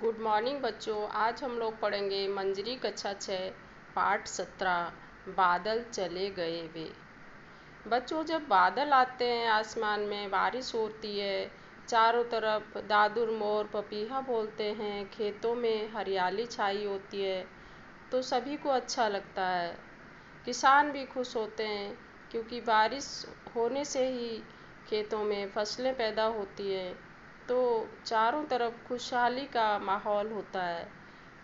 Good morning बच्चों। आज हम लोग पढ़ेंगे मंजरी कक्षा 6 पाठ 17 बादल चले गए वे। बच्चों, जब बादल आते हैं आसमान में, बारिश होती है, चारों तरफ दादुर मोर पपीहा बोलते हैं, खेतों में हरियाली छाई होती है, तो सभी को अच्छा लगता है। किसान भी खुश होते हैं क्योंकि बारिश होने से ही खेतों में फसलें पैदा होती है, तो चारों तरफ खुशहाली का माहौल होता है।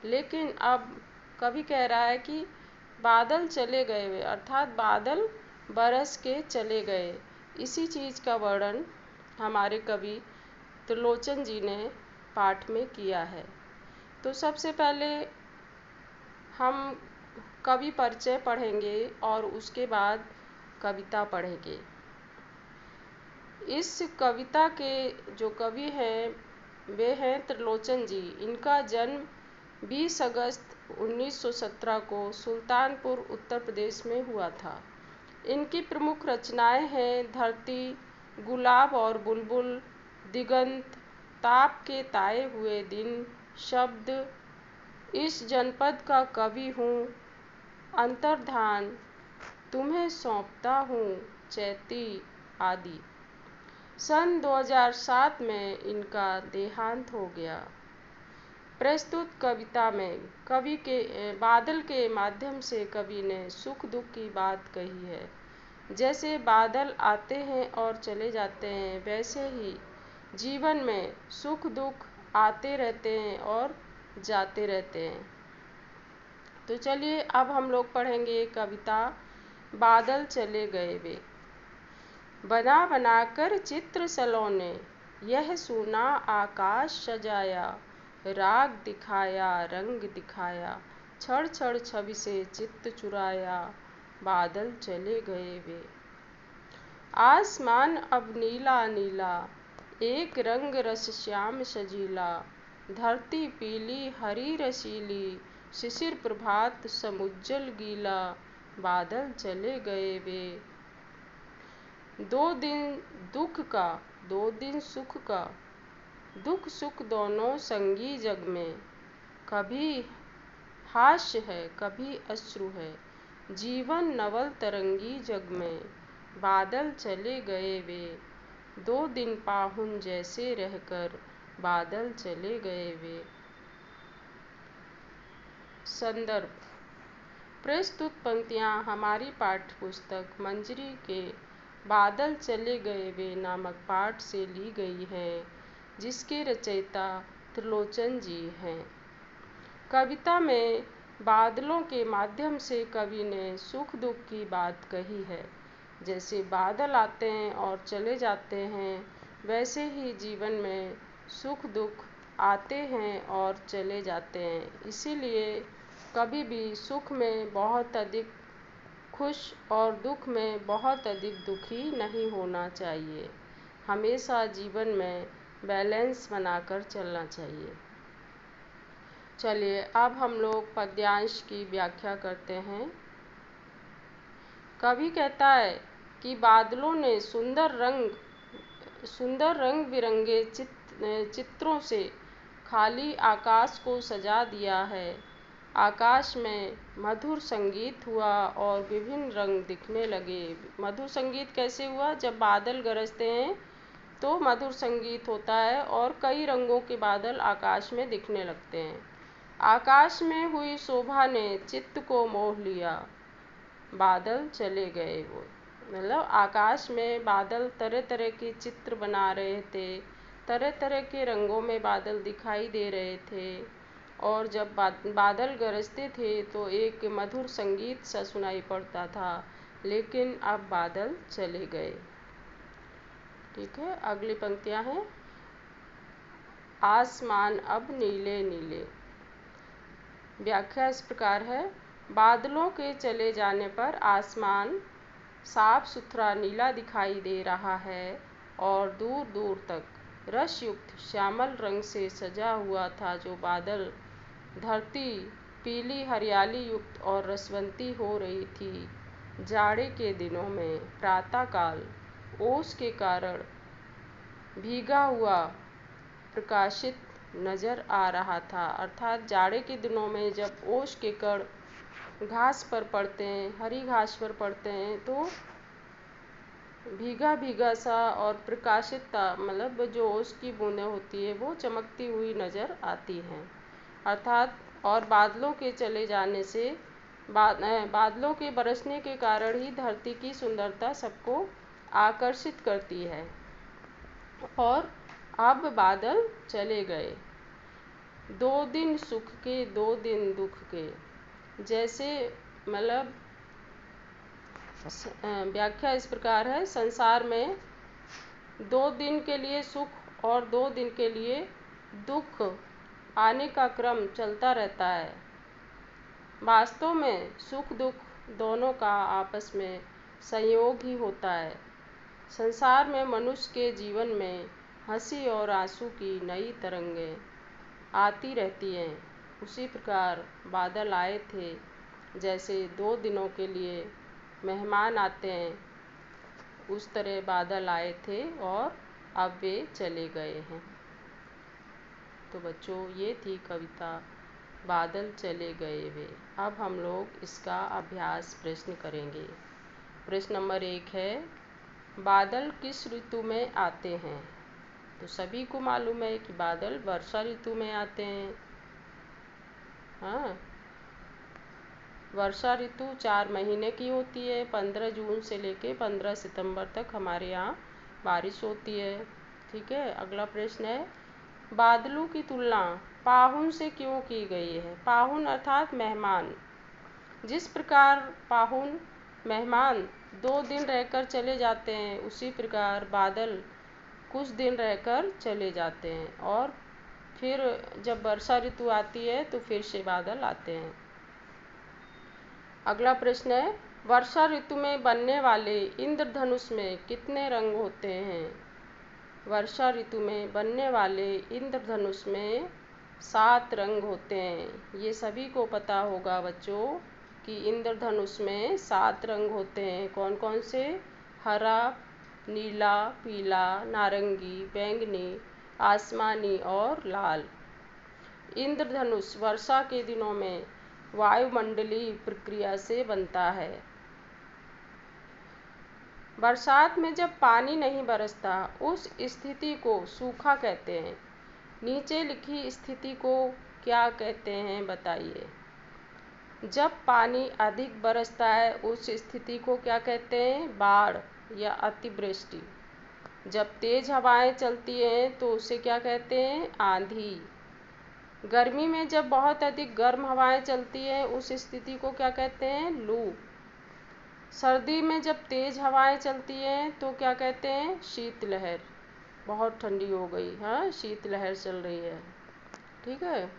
लेकिन अब कवि कह रहा है कि बादल चले गए वे, अर्थात बादल बरस के चले गए। इसी चीज़ का वर्णन हमारे कवि त्रिलोचन जी ने पाठ में किया है। तो सबसे पहले हम कवि परिचय पढ़ेंगे और उसके बाद कविता पढ़ेंगे। इस कविता के जो कवि हैं वे हैं त्रिलोचन जी। इनका जन्म 20 अगस्त 1917 को सुल्तानपुर उत्तर प्रदेश में हुआ था। इनकी प्रमुख रचनाएं हैं धरती, गुलाब और बुलबुल, दिगंत, ताप के ताए हुए दिन, शब्द, इस जनपद का कवि हूँ, अंतर्धान, तुम्हें सौंपता हूँ, चैती आदि। सन 2007 में इनका देहांत हो गया। प्रस्तुत कविता में कवि के बादल के माध्यम से कवि ने सुख दुख की बात कही है। जैसे बादल आते हैं और चले जाते हैं, वैसे ही जीवन में सुख दुख आते रहते हैं और जाते रहते हैं। तो चलिए अब हम लोग पढ़ेंगे कविता बादल चले गए वे। बना बनाकर चित्र सलोने, यह सूना आकाश सजाया, राग दिखाया रंग दिखाया, छड़ छड़ छवि से चित्त चुराया, बादल चले गए वे। आसमान अब नीला नीला, एक रंग रस श्याम सजीला, धरती पीली हरी रसीली, शिशिर प्रभात समुज्जल गीला, बादल चले गए वे। 2 दिन दुख का 2 दिन सुख का, दुख सुख दोनों संगी जग में, कभी हास्य है कभी अश्रु है, जीवन नवल तरंगी जग में, बादल चले गए वे। 2 दिन पाहुन जैसे रहकर, बादल चले गए वे। संदर्भ। प्रस्तुत पंक्तियाँ हमारी पाठ्य पुस्तक मंजरी के बादल चले गए वे नामक पाठ से ली गई हैं, जिसके रचयिता त्रिलोचन जी हैं। कविता में बादलों के माध्यम से कवि ने सुख दुख की बात कही है। जैसे बादल आते हैं और चले जाते हैं, वैसे ही जीवन में सुख दुख आते हैं और चले जाते हैं। इसीलिए कभी भी सुख में बहुत अधिक खुश और दुख में बहुत अधिक दुखी नहीं होना चाहिए। हमेशा जीवन में बैलेंस बनाकर चलना चाहिए। चलिए अब हम लोग पद्यांश की व्याख्या करते हैं। कवि कहता है कि बादलों ने सुंदर रंग बिरंगे चित्रों से खाली आकाश को सजा दिया है। आकाश में मधुर संगीत हुआ और विभिन्न रंग दिखने लगे। मधुर संगीत कैसे हुआ? जब बादल गरजते हैं तो मधुर संगीत होता है और कई रंगों के बादल आकाश में दिखने लगते हैं। आकाश में हुई शोभा ने चित्त को मोह लिया, बादल चले गए वो। मतलब आकाश में बादल तरह तरह के चित्र बना रहे थे, तरह तरह के रंगों में बादल दिखाई दे रहे थे, और जब बादल गरजते थे तो एक मधुर संगीत सा सुनाई पड़ता था। लेकिन अब बादल चले गए। ठीक है, अगली पंक्तियां हैं। आसमान अब नीले नीले। व्याख्या इस प्रकार है। बादलों के चले जाने पर आसमान साफ सुथरा नीला दिखाई दे रहा है और दूर दूर तक रस युक्त श्यामल रंग से सजा हुआ था जो बादल। धरती पीली हरियाली युक्त और रसवंती हो रही थी। जाड़े के दिनों में प्रातःकाल ओस के कारण भीगा हुआ प्रकाशित नजर आ रहा था। अर्थात जाड़े के दिनों में जब ओस के कण घास पर पड़ते हैं, हरी घास पर पड़ते हैं, तो भीगा भीगा सा और प्रकाशितता, मतलब जो ओस की बूंदें होती है वो चमकती हुई नज़र आती हैं। अर्थात और बादलों के चले जाने से बादलों के बरसने के कारण ही धरती की सुंदरता सबको आकर्षित करती है। और अब बादल चले गए, 2 दिन सुख के 2 दिन दुख के, जैसे मतलब व्याख्या इस प्रकार है, संसार में 2 दिन के लिए सुख और 2 दिन के लिए दुख आने का क्रम चलता रहता है। वास्तव में सुख दुख दोनों का आपस में संयोग ही होता है। संसार में मनुष्य के जीवन में हंसी और आंसू की नई तरंगें आती रहती हैं। उसी प्रकार बादल आए थे, जैसे 2 दिनों के लिए मेहमान आते हैं, उस तरह बादल आए थे और अब वे चले गए हैं। तो बच्चों, ये थी कविता बादल चले गए वे। अब हम लोग इसका अभ्यास प्रश्न करेंगे। प्रश्न नंबर 1 है, बादल किस ऋतु में आते हैं? तो सभी को मालूम है कि बादल वर्षा ऋतु में आते हैं। हाँ, वर्षा ऋतु 4 महीने की होती है। 15 जून से लेके 15 सितंबर तक हमारे यहाँ बारिश होती है। ठीक है। अगला प्रश्न है, बादलों की तुलना पाहुन से क्यों की गई है? पाहुन अर्थात मेहमान। जिस प्रकार पाहुन मेहमान 2 दिन रहकर चले जाते हैं, उसी प्रकार बादल कुछ दिन रहकर चले जाते हैं और फिर जब वर्षा ऋतु आती है तो फिर से बादल आते हैं। अगला प्रश्न है, वर्षा ऋतु में बनने वाले इंद्रधनुष में कितने रंग होते हैं? वर्षा ऋतु में बनने वाले इंद्रधनुष में 7 रंग होते हैं। ये सभी को पता होगा बच्चों कि इंद्रधनुष में 7 रंग होते हैं। कौन कौन से? हरा, नीला, पीला, नारंगी, बैंगनी, आसमानी और लाल। इंद्रधनुष वर्षा के दिनों में वायुमंडलीय प्रक्रिया से बनता है। बरसात में जब पानी नहीं बरसता, उस स्थिति को सूखा कहते हैं। नीचे लिखी स्थिति को क्या कहते हैं बताइए। जब पानी अधिक बरसता है, उस स्थिति को क्या कहते हैं? बाढ़ या अतिवृष्टि। जब तेज हवाएं चलती हैं तो उसे क्या कहते हैं? आंधी। गर्मी में जब बहुत अधिक गर्म हवाएं चलती हैं, उस स्थिति को क्या कहते हैं? लू। सर्दी में जब तेज हवाएं चलती हैं तो क्या कहते हैं? शीतलहर। बहुत ठंडी हो गई, हाँ, शीतलहर चल रही है। ठीक है।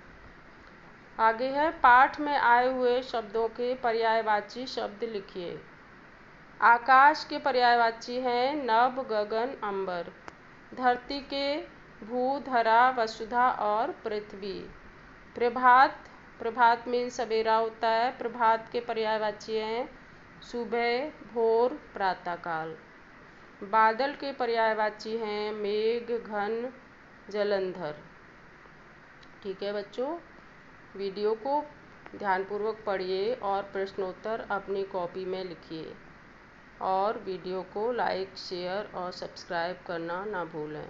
आगे है, पाठ में आए हुए शब्दों के पर्यायवाची शब्द लिखिए। आकाश के पर्यायवाची हैं नभ, गगन, अंबर। धरती के भू, धरा, वसुधा और पृथ्वी। प्रभात, प्रभात मीन सवेरा होता है। प्रभात के पर्यायवाची हैं सुबह, भोर, प्रातःकाल। बादल के पर्यायवाची हैं मेघ, घन, जलंधर। ठीक है बच्चों, वीडियो को ध्यानपूर्वक पढ़िए और प्रश्नोत्तर अपनी कॉपी में लिखिए और वीडियो को लाइक, शेयर और सब्सक्राइब करना ना भूलें।